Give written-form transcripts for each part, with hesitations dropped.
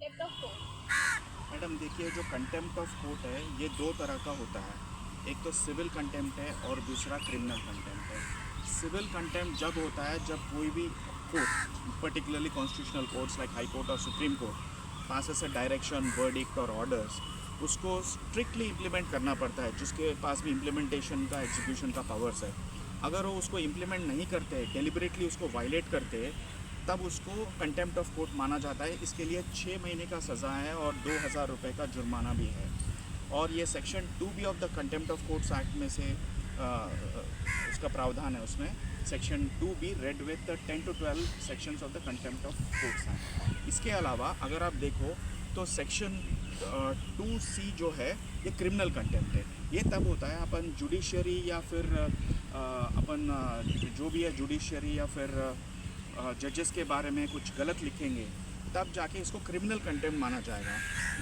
Madam देखिए, जो contempt of court है ये दो तरह का होता है। एक तो सिविल कंटेम्प्ट है और दूसरा क्रिमिनल कंटेम्प्ट है। सिविल कंटेम्प्ट जब होता है जब कोई भी court, particularly constitutional courts like high court और supreme court, passes a direction, verdict और ऑर्डर्स, उसको स्ट्रिक्टली इम्प्लीमेंट करना पड़ता है, जिसके पास भी इम्प्लीमेंटेशन का, एग्जीक्यूशन का पावर्स है। अगर वो उसको इम्प्लीमेंट नहीं करते, डेलिबरेटली उसको वायलेट करते, तब उसको कंटेम्प्ट ऑफ कोर्ट माना जाता है। इसके लिए 6 महीने का सज़ा है और 2000 रुपये का जुर्माना भी है। और ये section 2B of the contempt of courts act में से उसका प्रावधान है। उसमें section 2B red with 10 to 12 sections of the contempt of courts act. इसके अलावा अगर आप देखो तो सेक्शन 2C जो है ये क्रिमिनल कंटेम्प्ट है। ये तब होता है अपन जुडिशरी या फिर अपन जो भी है जुडिशरी या फिर जजेस के बारे में कुछ गलत लिखेंगे, तब जाके इसको क्रिमिनल कंटेम्प्ट माना जाएगा।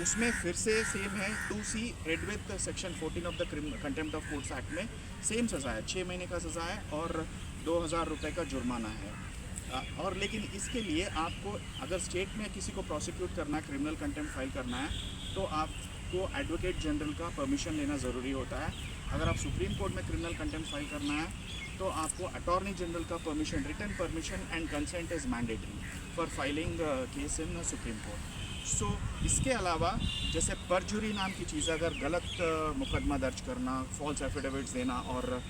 उसमें फिर से सेम है, 2C red with section 14 of the contempt of courts act में सेम सज़ा है, 6 महीने का सज़ा है और 2000 रुपये का जुर्माना है। और लेकिन इसके लिए आपको अगर स्टेट में किसी को प्रोसिक्यूट करना है, क्रिमिनल कंटेम्प्ट फाइल करना है, तो आपको एडवोकेट जनरल का परमिशन लेना ज़रूरी होता है। अगर आप सुप्रीम कोर्ट में क्रिमिनल कंटेम्प्ट फाइल करना है तो आपको अटॉर्नी जनरल का permission, written permission and consent is mandatory for filing case in supreme court. So इसके अलावा जैसे परजुरी नाम की चीज़, अगर गलत मुकदमा दर्ज करना, फॉल्स एफिडेविट्स देना और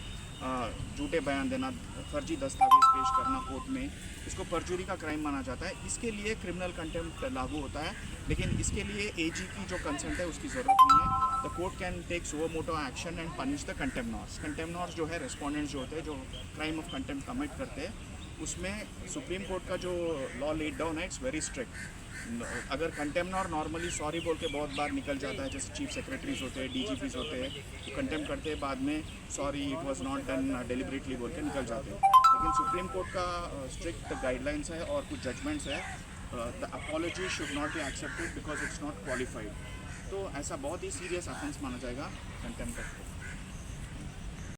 झूठे बयान देना, फर्जी दस्तावेज पेश करना कोर्ट में, इसको परजुरी का क्राइम माना जाता है। इसके लिए क्रिमिनल कंटेम्प्ट लागू होता है, लेकिन इसके लिए एजी की जो कंसेंट है उसकी ज़रूरत नहीं है। The court can take suo motu action and punish the contemnors. Contemnors जो है रेस्पोंडेंट्स जो होते हैं, जो क्राइम ऑफ कंटेम्प्ट कमिट करते हैं, उसमें सुप्रीम कोर्ट का जो लॉ लेड डाउन है इट्स वेरी स्ट्रिक्ट। अगर कंटेम्नॉर नॉर्मली सॉरी बोल के बहुत बार निकल जाता है, जैसे चीफ सेक्रेटरीज होते हैं, डीजीपीज होते हैं, तो कंटेम्प्ट करते हैं, बाद में sorry it was not done deliberately बोल के निकल जाते हैं। लेकिन सुप्रीम कोर्ट का स्ट्रिक्ट गाइडलाइंस है और कुछ जजमेंट्स है, the apology should not be accepted because it's not qualified. तो ऐसा बहुत ही सीरियस ऑफेंस माना जाएगा कंटेम्प्ट ऑफ कोर्ट।